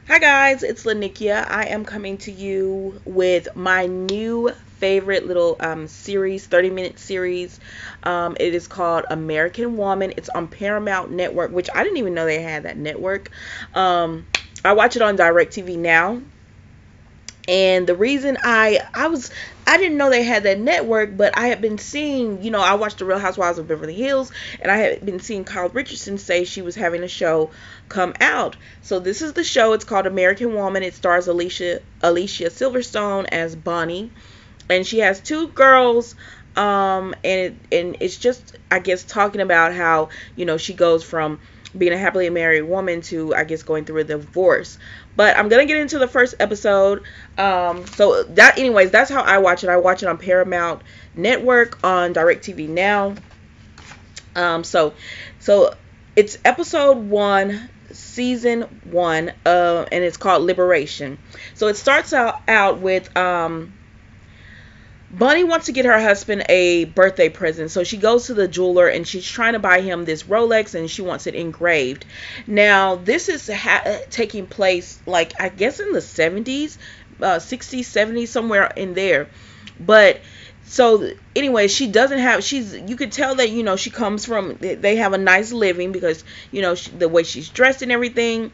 Hi guys, it's Lanikia. I am coming to you with my new favorite little series, 30-minute series. It is called American Woman. It's on Paramount Network, which I didn't even know they had that network. I watch it on DirecTV now. And the reason I didn't know they had that network, but I had been seeing, I watched The Real Housewives of Beverly Hills, and I had been seeing Kyle Richardson say she was having a show come out. So this is the show. It's called American Woman. It stars Alicia Silverstone as Bonnie, and she has two girls. And it's just, I guess, talking about how she goes from being a happily married woman to, I guess, going through a divorce. But I'm gonna get into the first episode. So that, anyways, that's how I watch it. I watch it on Paramount Network on DirecTV now. So it's episode 1, season 1, and it's called Liberation. So it starts out with Bunny wants to get her husband a birthday present, so she goes to the jeweler and she's trying to buy him this Rolex, and she wants it engraved. Now, this is taking place, like, I guess in the 70s, 60s, 70s, somewhere in there. But so anyway, she doesn't have, you could tell that, she comes from, they have a nice living because, the way she's dressed and everything.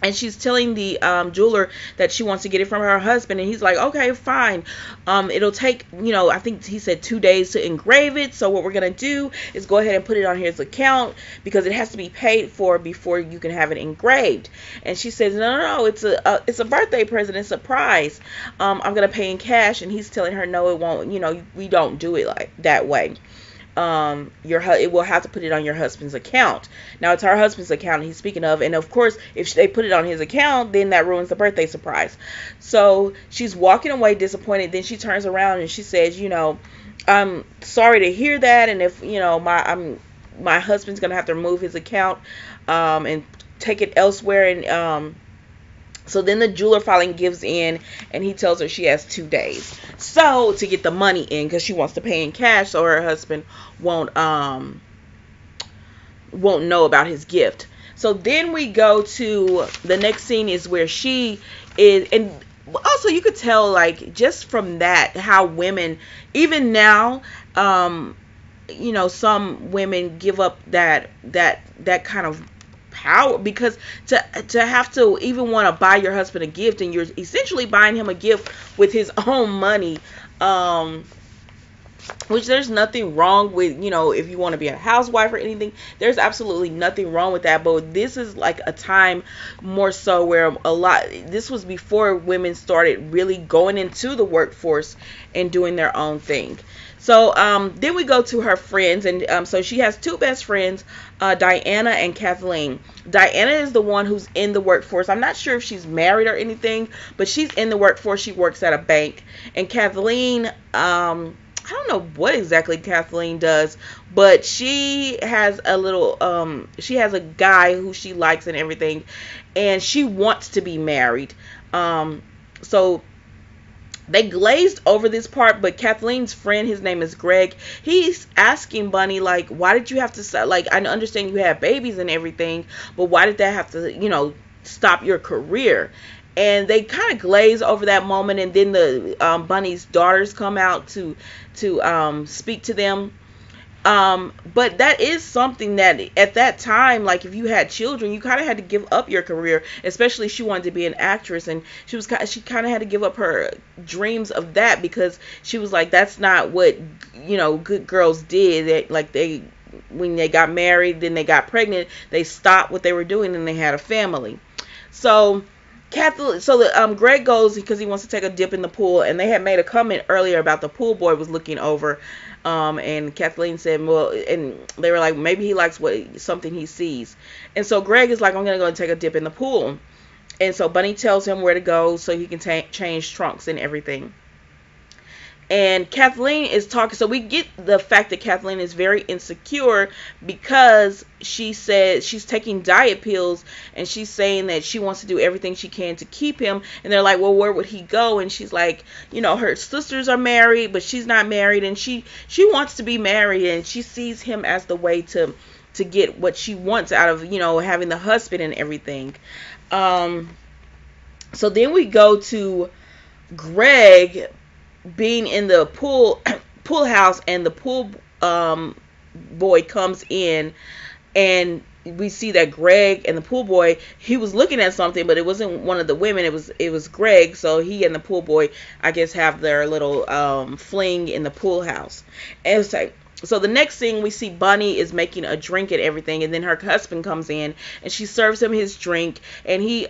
And she's telling the jeweler that she wants to get it from her husband, and he's like, okay, fine. It'll take, I think he said 2 days to engrave it. So what we're gonna do is go ahead and put it on his account because it has to be paid for before you can have it engraved. And she says, no, it's a birthday present, it's a surprise. I'm gonna pay in cash. And he's telling her, no, it won't. We don't do it like that way. It will have to put it on your husband's account. Now, it's her husband's account he's speaking of, and of course, if they put it on his account, then that ruins the birthday surprise. So she's walking away disappointed. Then she turns around and she says, I'm sorry to hear that, and if my husband's gonna have to remove his account and take it elsewhere. And so then the jeweler finally gives in, and he tells her she has 2 days. So to get the money in, because she wants to pay in cash, so her husband won't know about his gift. So then we go to the next scene is where she is, and also you could tell, like, just from that, how women, even now, some women give up that kind of power, because to have to even want to buy your husband a gift, and you're essentially buying him a gift with his own money, which there's nothing wrong with, if you want to be a housewife or anything, there's absolutely nothing wrong with that. But this is like a time more so where this was before women started really going into the workforce and doing their own thing. So then we go to her friends, and so she has two best friends, Diana and Kathleen. Diana is the one who's in the workforce. I'm not sure if she's married or anything, but she's in the workforce. She works at a bank. And Kathleen, I don't know what exactly Kathleen does, but she has she has a guy who she likes and everything, and she wants to be married. So they glazed over this part, but Kathleen's friend, his name is Greg, he's asking Bunny, like, why did you have to stop? Like, I understand you have babies and everything, but why did that have to, stop your career? And they kind of glaze over that moment, and then the Bunny's daughters come out to speak to them. But that is something that at that time, like, if you had children, you kind of had to give up your career. Especially she wanted to be an actress, and she kind of had to give up her dreams of that, because she was like, that's not what good girls did. When they got married, then they got pregnant, they stopped what they were doing and they had a family. So Greg goes because he wants to take a dip in the pool, and they had made a comment earlier about the pool boy was looking over, and Kathleen said, well, and they were like, maybe he likes something he sees. And so Greg is like, I'm gonna go and take a dip in the pool. And so Bunny tells him where to go so he can change trunks and everything. And Kathleen is talking, so we get the fact that Kathleen is very insecure because she said she's taking diet pills, and she's saying that she wants to do everything she can to keep him. And they're like, well, where would he go? And she's like, her sisters are married, but she's not married, and she wants to be married, and she sees him as the way to get what she wants out of, having the husband and everything. So then we go to Greg being in the pool house, and the pool boy comes in, and we see that Greg and the pool boy, he was looking at something, but it wasn't one of the women, it was Greg. So he and the pool boy, I guess, have their little fling in the pool house. And it's like, so the next thing we see, Bunny is making a drink and everything, and then her husband comes in and she serves him his drink, and he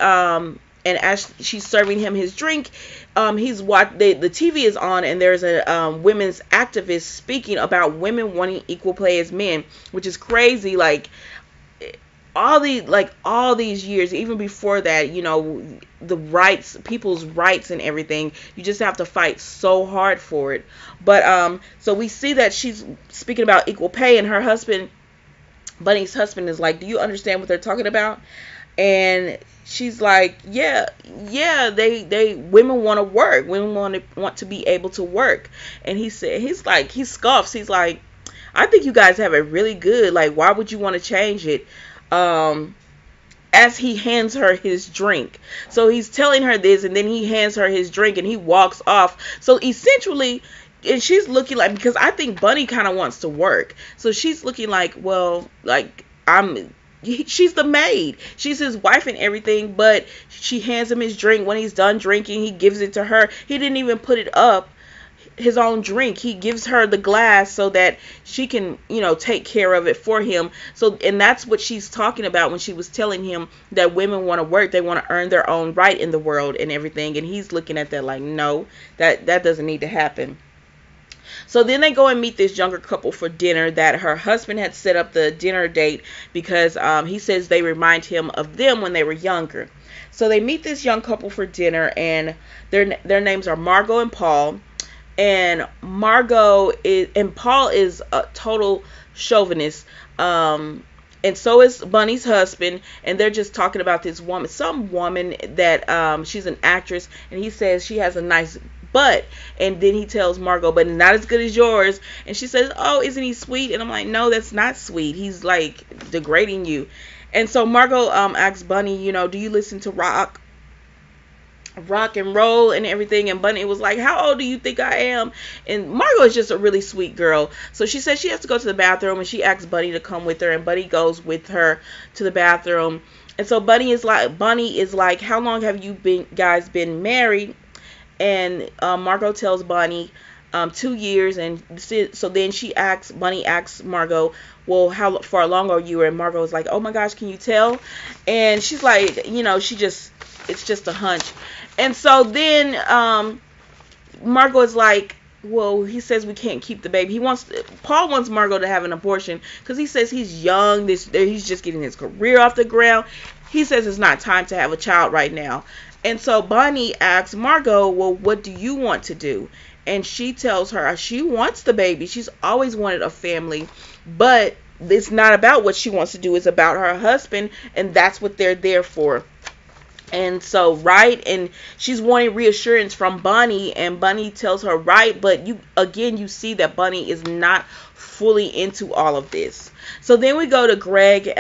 and as she's serving him his drink, he's the TV is on, and there's a women's activist speaking about women wanting equal play as men, which is crazy. Like all these years, even before that, the rights, people's rights and everything, you just have to fight so hard for it. But so we see that she's speaking about equal pay, and her husband, Bunny's husband, is like, do you understand what they're talking about? And she's like, yeah, they women want to work, women want to be able to work. And he scoffs, he's like, I think you guys have it really good, like why would you want to change it? As he hands her his drink. So he's telling her this, and then he hands her his drink and he walks off. So essentially, and she's looking like, because I think Bunny kind of wants to work, so she's looking like, well, like she's the maid, she's his wife and everything, but she hands him his drink. When he's done drinking, he gives it to her. He didn't even put it up, his own drink. He gives her the glass so that she can, take care of it for him. So, and that's what she's talking about when she was telling him that women want to work, they want to earn their own right in the world and everything. And he's looking at that like, no, that doesn't need to happen. So then they go and meet this younger couple for dinner that her husband had set up the dinner date because he says they remind him of them when they were younger. So they meet this young couple for dinner, and their names are Margot and Paul. And Paul is a total chauvinist. And so is Bunny's husband, and they're just talking about this woman, some woman that she's an actress, and he says she has a nice butt, and then he tells Margot, but not as good as yours. And she says, oh, isn't he sweet? And I'm like, no, that's not sweet, he's like degrading you. And so Margot asks Bunny, do you listen to rock and roll and everything? And Bunny was like, how old do you think I am? And Margot is just a really sweet girl, so she says she has to go to the bathroom, and she asks Bunny to come with her, and Bunny goes with her to the bathroom. And so Bunny is like, how long have you guys been married? And Margot tells Bunny 2 years. And so then Bunny asks Margot, well, how far along are you? And Margot is like, oh my gosh, can you tell? And she's like, it's just a hunch. And so then Margot is like, well, he says we can't keep the baby. Paul wants Margot to have an abortion because he says he's young. He's just getting his career off the ground. He says it's not time to have a child right now. And so Bunny asks Margot, well, what do you want to do? And she tells her she wants the baby. She's always wanted a family, but it's not about what she wants to do. It's about her husband, and that's what they're there for. And so, and she's wanting reassurance from Bunny, and Bunny tells her, but you see that Bunny is not fully into all of this. So then we go to Greg.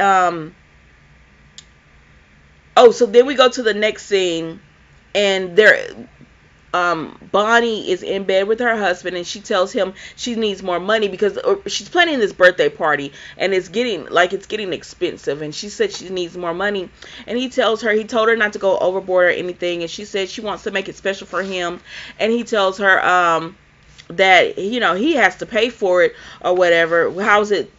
So then we go to the next scene, and Bonnie is in bed with her husband, and she tells him she needs more money because she's planning this birthday party, and it's getting expensive, and she said she needs more money. And he told her not to go overboard or anything, and she said she wants to make it special for him. And he tells her that he has to pay for it or whatever. How is it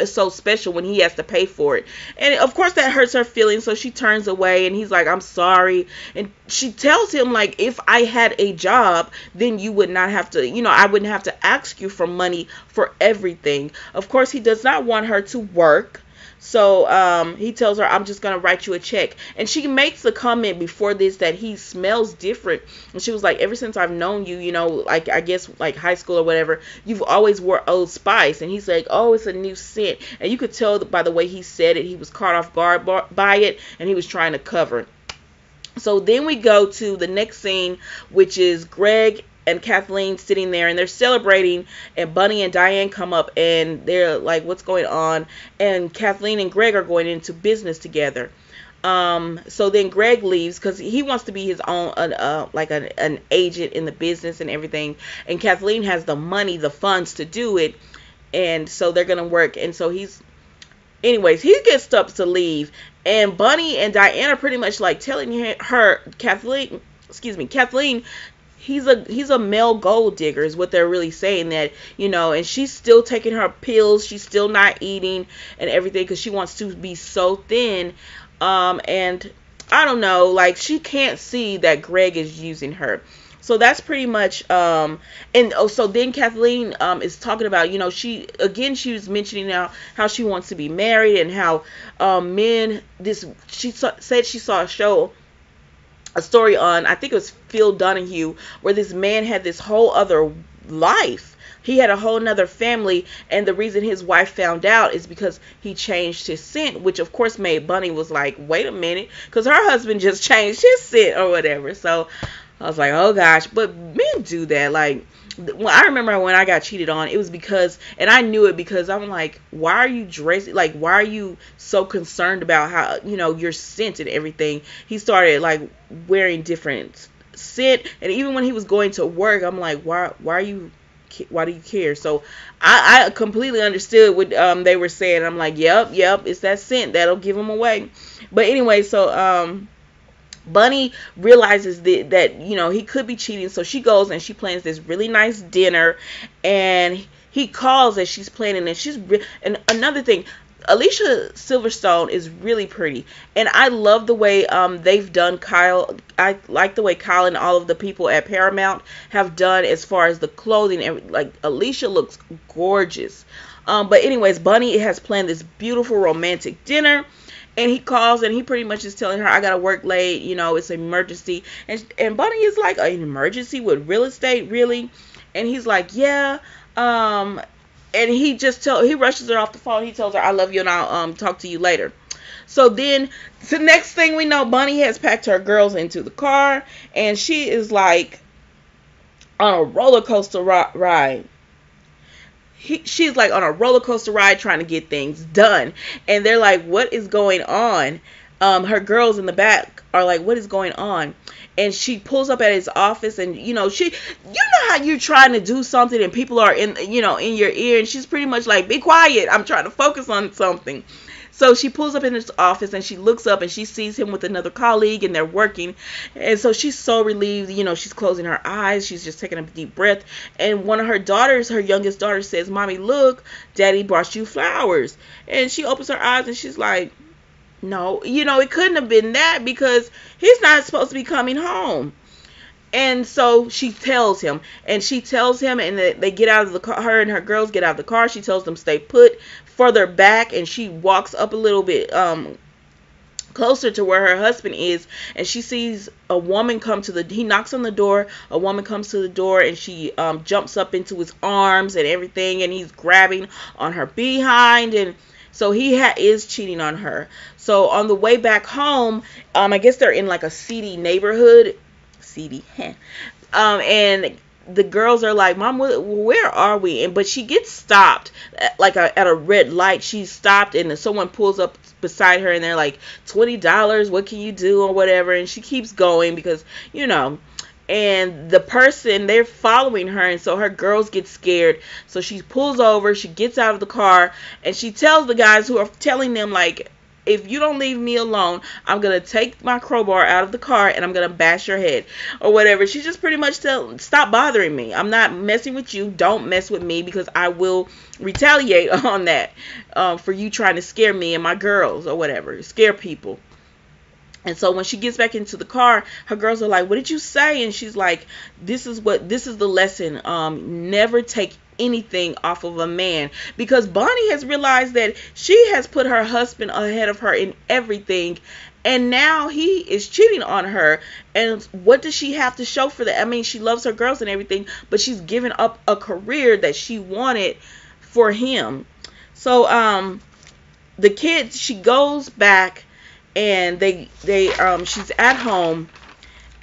so special when he has to pay for it? And of course that hurts her feelings, so she turns away, and he's like, I'm sorry. And she tells him, like, if I had a job, then you would not have to, I wouldn't have to ask you for money for everything. Of course he does not want her to work, so he tells her, I'm just going to write you a check. And she makes the comment before this that he smells different. And she was like, ever since I've known you, like, I guess, like, high school or whatever, you've always wore Old Spice. And he's like, oh, it's a new scent. And you could tell by the way he said it, he was caught off guard by it, and he was trying to cover it. So then we go to the next scene, which is Greg and Kathleen sitting there, and they're celebrating, and Bunny and Diane come up, and they're like, what's going on? And Kathleen and Greg are going into business together. So then Greg leaves because he wants to be his own, like an agent in the business and everything. And Kathleen has the money, the funds to do it. And so they're going to work. And so anyways, he gets up to leave. And Bunny and Diane are pretty much like telling her, Kathleen, he's a male gold digger is what they're really saying, that, and she's still taking her pills, she's still not eating and everything because she wants to be so thin, and I don't know, like, she can't see that Greg is using her. So that's pretty much, so then Kathleen is talking about, she was mentioning now how she wants to be married and how said she saw a story on, I think it was Phil Donahue, where this man had this whole other life. He had a whole nother family, and the reason his wife found out is because he changed his scent, which of course made Bunny was like, wait a minute, because her husband just changed his scent or whatever. So I was like, oh gosh, but men do that. Like, I remember when I got cheated on, it was because, and I knew it because I'm like, why are you dressing, like, why are you so concerned about how, your scent and everything? He started like wearing different scent, and even when he was going to work, I'm like, why do you care? So I completely understood what they were saying. I'm like, yep, it's that scent that'll give him away. But anyway, so Bunny realizes that he could be cheating, so she goes and she plans this really nice dinner, and he calls as she's planning, and another thing, Alicia Silverstone is really pretty, and I love the way they've done Kyle. I like the way Kyle and all of the people at Paramount have done as far as the clothing, and like Alicia looks gorgeous. But anyways, Bunny has planned this beautiful romantic dinner. And he calls and he pretty much is telling her, I gotta work late, it's an emergency. And Bunny is like, an emergency with real estate, really? And he's like, yeah. And he rushes her off the phone. He tells her, I love you, and I'll talk to you later. So then the next thing we know, Bunny has packed her girls into the car, and she is like on a roller coaster ride. She's like on a roller coaster ride trying to get things done. And they're like, what is going on? Her girls in the back are like, what is going on? And she pulls up at his office, and how you're trying to do something and people are in your ear, and she's pretty much like, be quiet, I'm trying to focus on something. So she pulls up in his office and she looks up and she sees him with another colleague, and they're working. And so she's so relieved, she's closing her eyes. She's just taking a deep breath. And one of her daughters, her youngest daughter, says, Mommy, look, Daddy brought you flowers. And she opens her eyes and she's like, no, it couldn't have been that because he's not supposed to be coming home. And so she tells him, and they get out of the car. Her and her girls get out of the car. She tells them stay put further back, and she walks up a little bit closer to where her husband is, and she sees a woman he knocks on the door. A woman comes to the door, and she jumps up into his arms and everything, and he's grabbing on her behind, and so he is cheating on her. So on the way back home, I guess they're in like a seedy neighborhood. And the girls are like, Mom, where are we? But she gets stopped at a red light. She's stopped, and someone pulls up beside her, and they're like, $20, what can you do, or whatever. And she keeps going because and the person, they're following her, and so her girls get scared. So she pulls over, she gets out of the car, and she tells the guys who are telling them, like, if you don't leave me alone, I'm going to take my crowbar out of the car and I'm going to bash your head or whatever. She just pretty much stop bothering me. I'm not messing with you. Don't mess with me because I will retaliate on that for you trying to scare me and my girls or whatever. Scare people. And so when she gets back into the car, her girls are like, what did you say? And she's like, this is the lesson. Never take anything off of a man, because Bonnie has realized that she has put her husband ahead of her in everything, and now he is cheating on her. And what does she have to show for that? I mean, she loves her girls and everything, but she's given up a career that she wanted for him. So the kids, she goes back, and she's at home,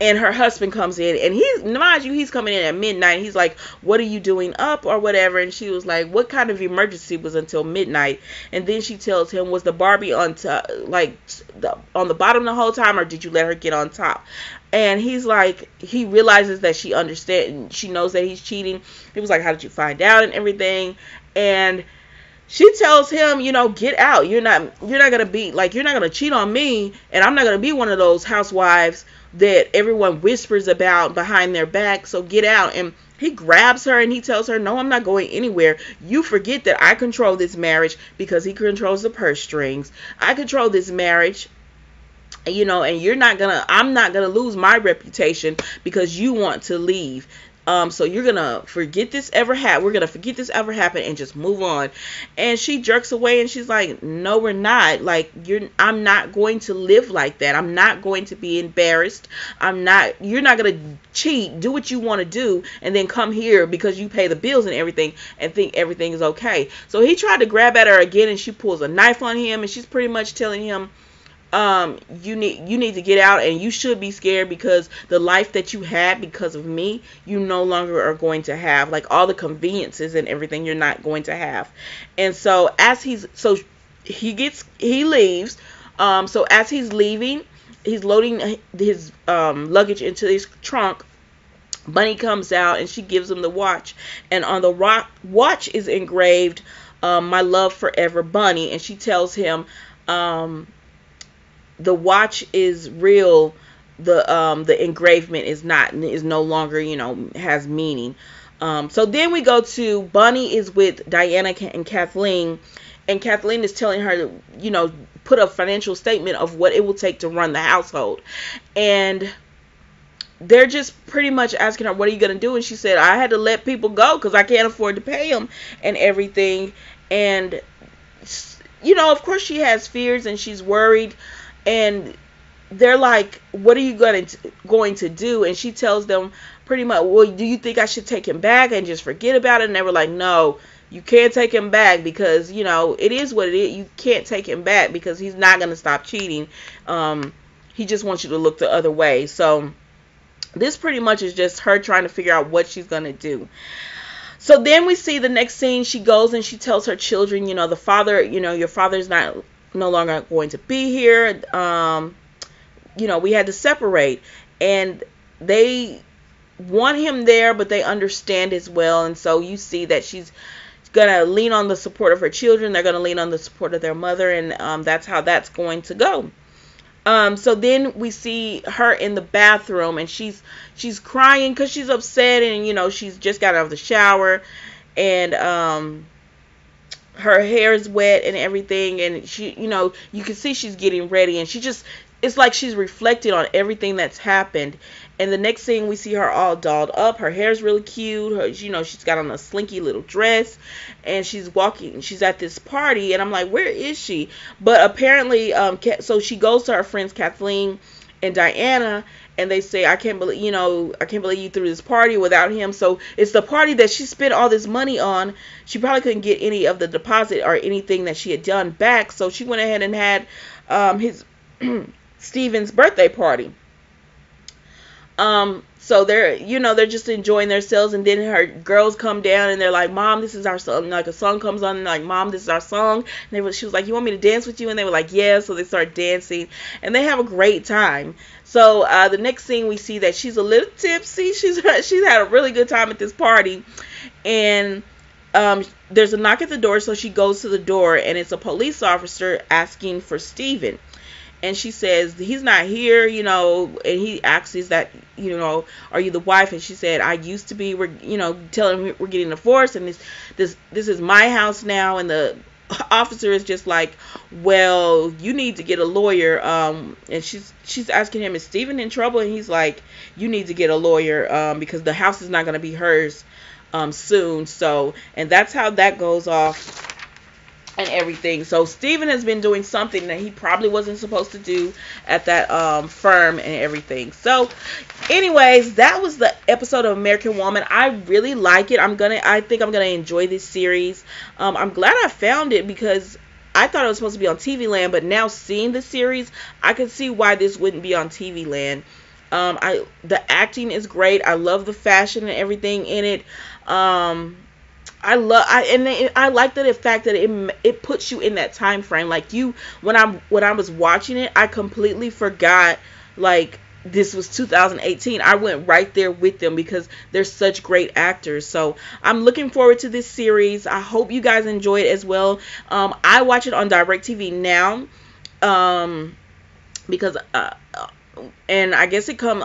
And her husband comes in, and mind you, he's coming in at midnight. He's like, what are you doing up or whatever? And she was like, what kind of emergency was until midnight? And then she tells him, was the Barbie on on the bottom the whole time, or did you let her get on top? And he's like, he realizes that she understands, she knows that he's cheating. He was like, how did you find out and everything? And she tells him, get out. You're not gonna be like, you're not gonna cheat on me, and I'm not gonna be one of those housewives that everyone whispers about behind their back. So get out. And he grabs her and he tells her, no, I'm not going anywhere. You forget that I control this marriage, because he controls the purse strings. I control this marriage. And I'm not gonna lose my reputation because you want to leave. So you're gonna forget this ever happened. We're gonna forget this ever happened and just move on. And she jerks away and she's like, no, we're not. Like, I'm not going to live like that. I'm not going to be embarrassed. You're not gonna cheat, do what you want to do, and then come here because you pay the bills and everything and think everything is okay. So he tried to grab at her again, and she pulls a knife on him, and she's pretty much telling him, you need to get out, and you should be scared because the life that you had because of me, you no longer are going to have. Like, all the conveniences and everything you're not going to have. And so he leaves. So as he's leaving, he's loading his luggage into his trunk. Bunny comes out and she gives him the watch, and on the watch is engraved, my love forever, Bunny. And she tells him, the watch is real, the engravement is no longer, has meaning. So then we go to Bunny is with Diana and Kathleen, and Kathleen is telling her to, put a financial statement of what it will take to run the household. And they're just pretty much asking her, what are you going to do? And she said, I had to let people go because I can't afford to pay them and everything. And, of course she has fears and she's worried. And they're like, what are you going to do? And she tells them pretty much, well, do you think I should take him back and just forget about it? And they were like, no, you can't take him back because, it is what it is. You can't take him back because he's not going to stop cheating. He just wants you to look the other way. So this pretty much is just her trying to figure out what she's going to do. So then we see the next scene. She goes and she tells her children, the father, your father's no longer going to be here. We had to separate, and they want him there, but they understand as well. And so you see that she's gonna lean on the support of her children. They're gonna lean on the support of their mother, and that's how that's going to go. So then we see her in the bathroom, and she's crying because she's upset, and she's just got out of the shower, and her hair is wet and everything, and she, you can see she's getting ready, and it's like she's reflecting on everything that's happened. And the next thing we see her all dolled up. Her hair's really cute. She's got on a slinky little dress, and she's at this party, and I'm like, where is she? But apparently, so she goes to her friends Kathleen and Diana, and they say, I can't believe you threw this party without him. So it's the party that she spent all this money on. She probably couldn't get any of the deposit or anything that she had done back. So she went ahead and had his Steven's birthday party. So they're just enjoying themselves, and then her girls come down and they're like, Mom, this is our song. Like, a song comes on, and they're like, Mom, this is our song. And she was like, you want me to dance with you? And they were like, yeah. So they start dancing, and they have a great time. So the next scene, we see that she's a little tipsy. She's had a really good time at this party, and there's a knock at the door. So she goes to the door, and it's a police officer asking for Steven. And she says, he's not here, and he asks, is that, are you the wife? And she said, I used to be. We're, telling him we're getting divorced, and this is my house now. And the officer is just like, well, you need to get a lawyer. And she's asking him, is Steven in trouble? And he's like, you need to get a lawyer because the house is not going to be hers soon. So, and that's how that goes off. And everything. So Steven has been doing something that he probably wasn't supposed to do at that firm and everything. So anyways, that was the episode of American Woman. I really like it. I think I'm gonna enjoy this series. I'm glad I found it because I thought it was supposed to be on TV Land, but now seeing the series, I can see why this wouldn't be on TV Land. The acting is great. I love the fashion and everything in it. I like the fact that it puts you in that time frame. Like when I was watching it, I completely forgot like this was 2018. I went right there with them because they're such great actors. So I'm looking forward to this series. I hope you guys enjoy it as well. I watch it on DirecTV now, because and I guess on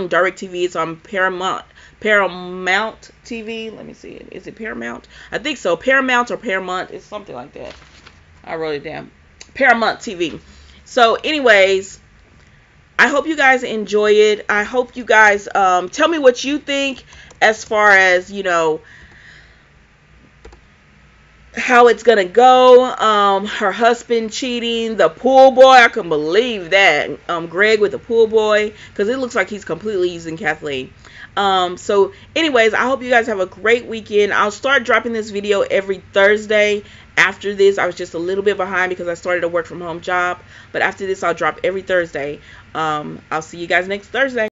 DirecTV it's on Paramount TV. Let me see. Is it Paramount? I think so. Paramount or Paramount. It's something like that. I wrote it down. Paramount TV. So anyways, I hope you guys enjoy it. I hope you guys tell me what you think as far as, how it's gonna go. Her husband cheating, the pool boy. I couldn't believe that. Greg with the pool boy, because it looks like he's completely using Kathleen. So anyways, I hope you guys have a great weekend. I'll start dropping this video every Thursday. After this, I was just a little bit behind because I started a work from home job, but after this I'll drop every Thursday. I'll see you guys next Thursday.